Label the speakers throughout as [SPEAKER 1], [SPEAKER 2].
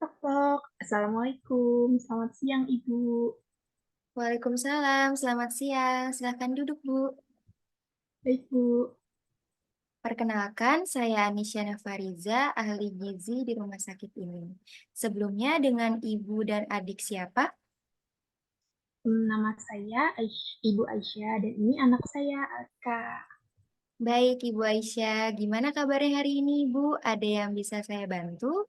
[SPEAKER 1] Tok, tok. Assalamualaikum, selamat siang Ibu.
[SPEAKER 2] Waalaikumsalam, selamat siang. Silahkan duduk, Bu.
[SPEAKER 1] Baik Bu,
[SPEAKER 2] Perkenalkan, saya Anisya Nafariza, ahli gizi di rumah sakit ini. Sebelumnya dengan ibu dan adik siapa?
[SPEAKER 1] nama saya Ibu Aisyah dan ini anak saya Alka.
[SPEAKER 2] Baik, Ibu Aisyah. Gimana kabarnya hari ini, Ibu? Ada yang bisa saya bantu?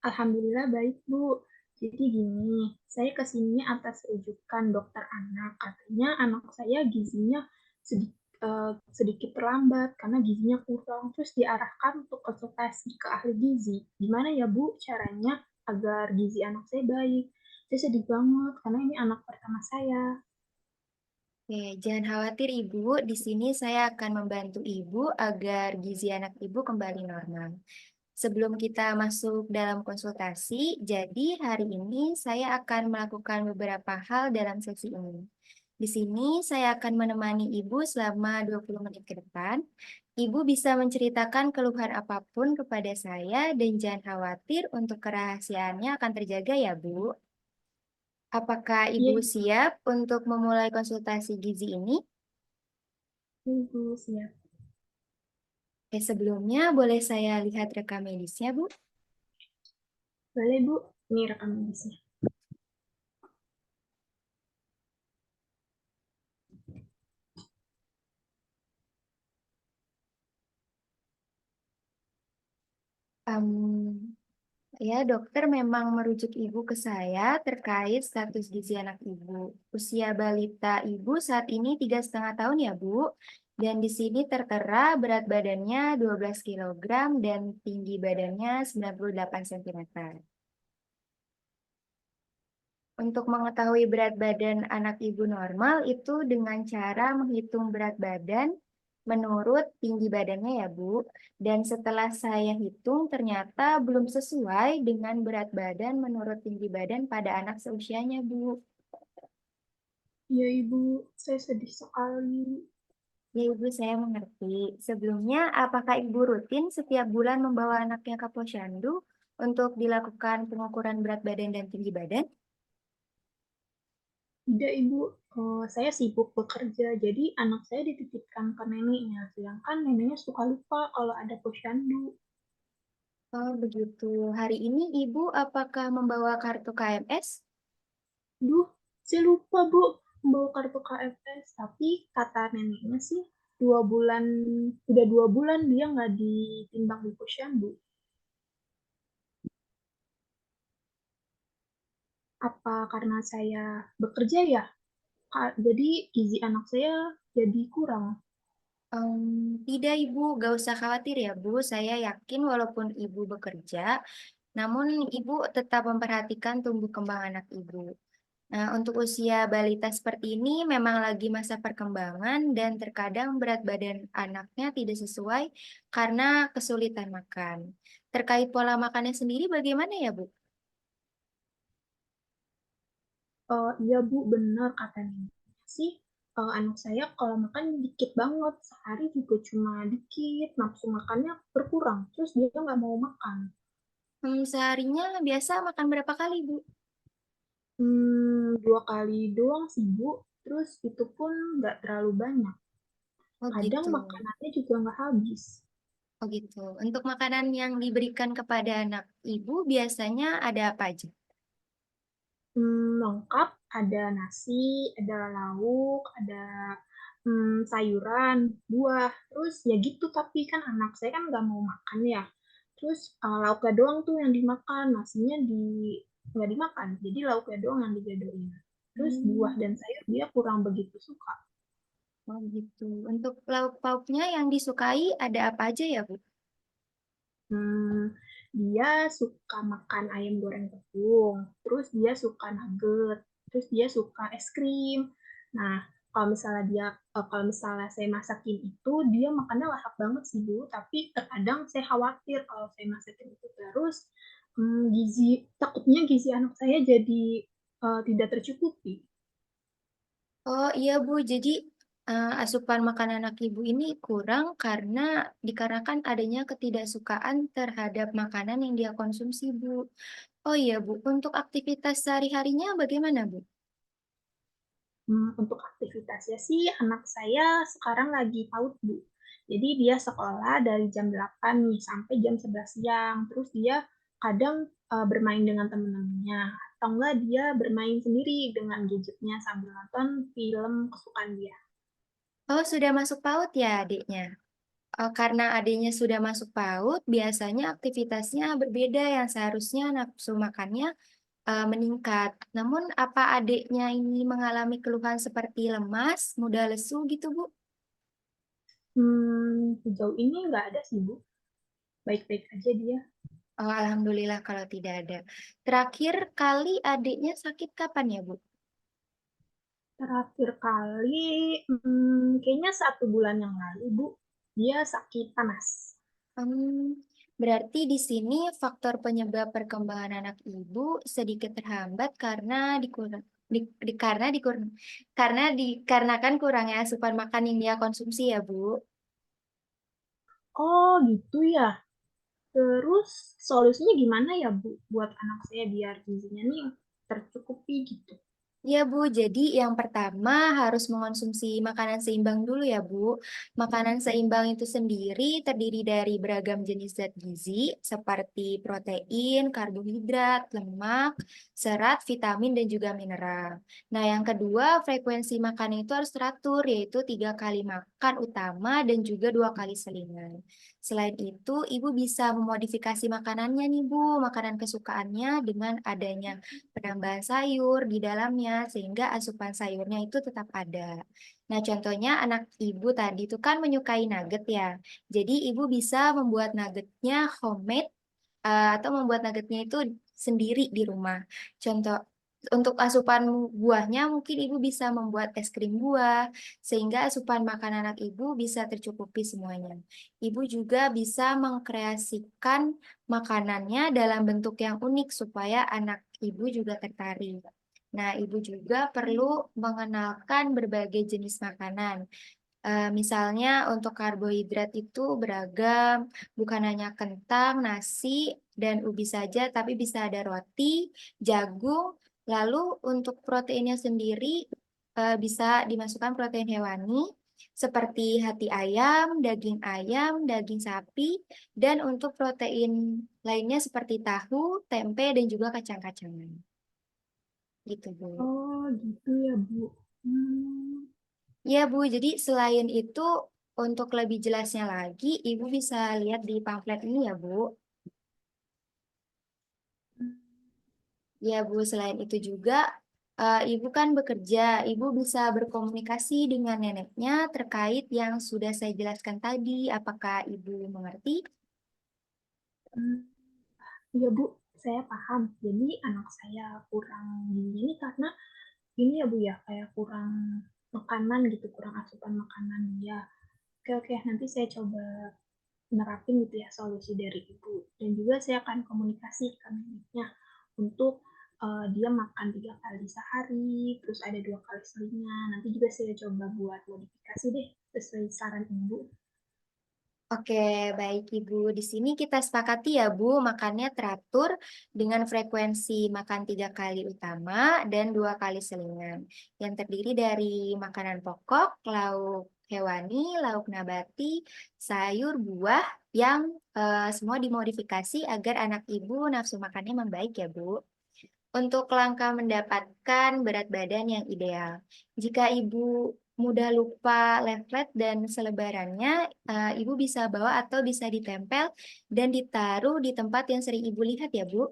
[SPEAKER 1] Alhamdulillah baik Bu. Jadi gini, saya kesini atas rujukan dokter anak. Katanya anak saya gizinya sedikit terlambat karena gizinya kurang. Terus diarahkan untuk konsultasi ke ahli gizi. Gimana ya Bu caranya agar gizi anak saya baik? Saya sedih banget karena ini anak pertama saya.
[SPEAKER 2] Oke, jangan khawatir, Ibu. Di sini saya akan membantu Ibu agar gizi anak Ibu kembali normal. Sebelum kita masuk dalam konsultasi, jadi hari ini saya akan melakukan beberapa hal dalam sesi ini. Di sini saya akan menemani Ibu selama 20 menit ke depan. Ibu bisa menceritakan keluhan apapun kepada saya dan jangan khawatir untuk kerahasiaannya akan terjaga ya, Bu. Apakah
[SPEAKER 1] Iya,
[SPEAKER 2] Ibu siap untuk memulai konsultasi gizi ini?
[SPEAKER 1] Ibu siap.
[SPEAKER 2] Oke, sebelumnya boleh saya lihat rekam medisnya, Bu?
[SPEAKER 1] Boleh Bu, ini rekam medisnya.
[SPEAKER 2] Em, Ya, dokter memang merujuk ibu ke saya terkait status gizi anak ibu. Usia balita ibu saat ini 3,5 tahun ya, Bu. Dan di sini tertera berat badannya 12 kilogram dan tinggi badannya 98 cm. Untuk mengetahui berat badan anak ibu normal itu dengan cara menghitung berat badan menurut tinggi badannya ya, Bu. Dan setelah saya hitung ternyata belum sesuai dengan berat badan menurut tinggi badan pada anak seusianya, Bu.
[SPEAKER 1] Iya Ibu, saya sedih sekali.
[SPEAKER 2] Ya, Ibu, saya mengerti. Sebelumnya, apakah Ibu rutin setiap bulan membawa anaknya ke posyandu untuk dilakukan pengukuran berat badan dan tinggi badan?
[SPEAKER 1] Tidak Ibu, saya sibuk bekerja, jadi anak saya dititipkan ke neneknya, sedangkan neneknya suka lupa kalau ada posyandu.
[SPEAKER 2] Oh, begitu. Hari ini Ibu apakah membawa kartu KMS?
[SPEAKER 1] Duh, saya lupa Bu, membawa kartu KFS, tapi kata neneknya sih 2 bulan, udah 2 bulan dia nggak ditimbang di posyandu. Apa karena saya bekerja ya? Jadi gizi anak saya jadi kurang.
[SPEAKER 2] Tidak, Ibu, gak usah khawatir ya, Bu. Saya yakin walaupun Ibu bekerja, namun Ibu tetap memperhatikan tumbuh kembang anak Ibu. Nah, untuk usia balita seperti ini memang lagi masa perkembangan dan terkadang berat badan anaknya tidak sesuai karena kesulitan makan. Terkait pola makannya sendiri bagaimana ya, Bu?
[SPEAKER 1] Iya Bu, benar katanya sih. Anak saya kalau makan dikit banget, sehari juga cuma dikit, nafsu makannya berkurang, terus dia nggak mau makan.
[SPEAKER 2] Seharinya biasa makan berapa kali, Bu?
[SPEAKER 1] 2 kali doang sih Bu, terus itu pun nggak terlalu banyak.
[SPEAKER 2] Oh
[SPEAKER 1] Kadang
[SPEAKER 2] gitu.
[SPEAKER 1] makanannya juga nggak habis.
[SPEAKER 2] Oh gitu. Untuk makanan yang diberikan kepada anak ibu biasanya ada apa aja?
[SPEAKER 1] Lengkap, ada nasi, ada lauk, ada sayuran, buah, terus ya gitu, tapi kan anak saya kan nggak mau makan ya. Terus lauknya doang tuh yang dimakan, nasinya nggak dimakan, jadi lauknya doang yang dijodohin. Terus buah
[SPEAKER 2] Hmm,
[SPEAKER 1] dan sayur dia kurang begitu suka.
[SPEAKER 2] oh gitu. Untuk lauk pauknya yang disukai ada apa aja ya, Bu?
[SPEAKER 1] Hmm, dia suka makan ayam goreng tepung, terus dia suka nugget, terus dia suka es krim. Nah, kalau misalnya saya masakin itu, dia makannya lahap banget sih Bu. Tapi terkadang saya khawatir kalau saya masakin itu terus, takutnya gizi anak saya jadi tidak tercukupi.
[SPEAKER 2] Oh iya, Bu. Jadi Asupan makanan anak Ibu ini kurang dikarenakan adanya ketidaksukaan terhadap makanan yang dia konsumsi, Bu. Oh iya, Bu, untuk aktivitas sehari-harinya bagaimana, Bu?
[SPEAKER 1] Untuk aktivitasnya sih anak saya sekarang lagi PAUD, Bu. Jadi dia sekolah dari jam 8 nih sampai jam 11 siang. Terus dia kadang bermain dengan teman-temannya atau enggak dia bermain sendiri dengan gadgetnya sambil nonton film kesukaan dia.
[SPEAKER 2] Oh, sudah masuk PAUD ya adiknya? Oh, karena adiknya sudah masuk PAUD, biasanya aktivitasnya berbeda yang seharusnya nafsu makannya meningkat. Namun apa adiknya ini mengalami keluhan seperti lemas, mudah lesu gitu, Bu?
[SPEAKER 1] Sejauh ini nggak ada sih, Bu. Baik-baik aja dia.
[SPEAKER 2] Oh, alhamdulillah kalau tidak ada. Terakhir kali adiknya sakit kapan ya, Bu?
[SPEAKER 1] Terakhir kali, kayaknya 1 bulan yang lalu, Bu. Dia sakit panas.
[SPEAKER 2] Berarti di sini faktor penyebab perkembangan anak ibu sedikit terhambat karena dikurang di, di- karena dikur, karena dikarenakan kurangnya asupan makan yang dia konsumsi ya, Bu.
[SPEAKER 1] Oh, gitu ya. Terus solusinya gimana ya, Bu, buat anak saya biar gizinya nih tercukupi gitu?
[SPEAKER 2] Ya Bu, jadi yang pertama harus mengonsumsi makanan seimbang dulu ya Bu. Makanan seimbang itu sendiri terdiri dari beragam jenis zat gizi seperti protein, karbohidrat, lemak, serat, vitamin, dan juga mineral. Nah yang kedua, frekuensi makan itu harus teratur yaitu 3 kali makan utama dan juga 2 kali selingan. Selain itu, Ibu bisa memodifikasi makanannya nih Bu, makanan kesukaannya dengan adanya penambahan sayur di dalamnya sehingga asupan sayurnya itu tetap ada. Nah, contohnya anak ibu tadi itu kan menyukai nugget ya. Jadi ibu bisa membuat nuggetnya homemade atau membuat nuggetnya itu sendiri di rumah. Contoh untuk asupan buahnya mungkin ibu bisa membuat es krim buah sehingga asupan makan anak ibu bisa tercukupi semuanya. Ibu juga bisa mengkreasikan makanannya dalam bentuk yang unik supaya anak ibu juga tertarik. Nah, ibu juga perlu mengenalkan berbagai jenis makanan. Misalnya untuk karbohidrat itu beragam, bukan hanya kentang, nasi, dan ubi saja, tapi bisa ada roti, jagung. Lalu untuk proteinnya sendiri bisa dimasukkan protein hewani seperti hati ayam, daging sapi, dan untuk protein lainnya seperti tahu, tempe, dan juga kacang-kacangan. Gitu, Bu.
[SPEAKER 1] Oh, gitu ya, Bu. Hmm,
[SPEAKER 2] Ya, Bu. Jadi selain itu, untuk lebih jelasnya lagi, Ibu bisa lihat di pamflet ini ya, Bu. Ya, Bu. Selain itu juga, Ibu kan bekerja. Ibu bisa berkomunikasi dengan neneknya terkait yang sudah saya jelaskan tadi. Apakah Ibu mengerti?
[SPEAKER 1] hmm. Iya, Bu, saya paham. Jadi anak saya kurang gizi ini karena ini ya, Bu ya, kayak kurang makanan gitu, kurang asupan makanan dia. Oke, oke, nanti saya coba nerapin gitu ya solusi dari ibu. Dan juga saya akan komunikasi ke neneknya untuk dia makan 3 kali sehari, terus ada 2 kali selingan. Nanti juga saya coba buat modifikasi deh sesuai saran ibu.
[SPEAKER 2] Oke, baik Ibu. Di sini kita sepakati ya Bu, makannya teratur dengan frekuensi makan 3 kali utama dan 2 kali selingan. Yang terdiri dari makanan pokok, lauk hewani, lauk nabati, sayur, buah yang semua dimodifikasi agar anak Ibu nafsu makannya membaik ya Bu. Untuk langkah mendapatkan berat badan yang ideal. Jika Ibu mudah lupa leaflet dan selebarannya, Ibu bisa bawa atau bisa ditempel dan ditaruh di tempat yang sering Ibu lihat ya, Bu.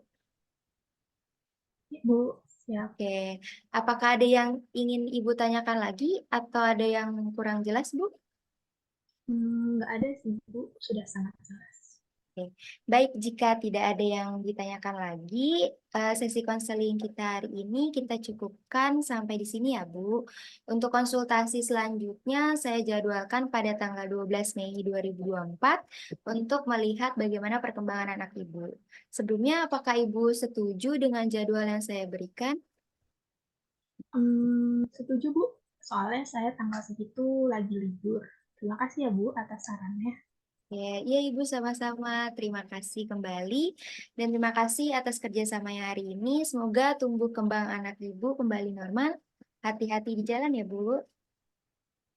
[SPEAKER 1] Ibu, siap.
[SPEAKER 2] Oke, apakah ada yang ingin Ibu tanyakan lagi atau ada yang kurang jelas, Bu?
[SPEAKER 1] Nggak ada sih, Bu. Sudah sangat jelas.
[SPEAKER 2] Oke, baik jika tidak ada yang ditanyakan lagi, sesi konseling kita hari ini kita cukupkan sampai di sini ya, Bu. Untuk konsultasi selanjutnya saya jadwalkan pada tanggal 12 Mei 2024 untuk melihat bagaimana perkembangan anak Ibu. Sebelumnya, apakah Ibu setuju dengan jadwal yang saya berikan?
[SPEAKER 1] Setuju, Bu. Soalnya saya tanggal segitu lagi libur. Terima kasih ya Bu atas sarannya.
[SPEAKER 2] Ya, iya Ibu sama-sama. Terima kasih kembali dan terima kasih atas kerjasamanya hari ini. Semoga tumbuh kembang anak Ibu kembali normal. Hati-hati di jalan ya Bu.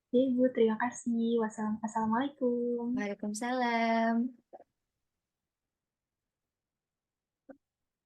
[SPEAKER 1] Oke, Bu, terima kasih. Assalamualaikum.
[SPEAKER 2] Waalaikumsalam.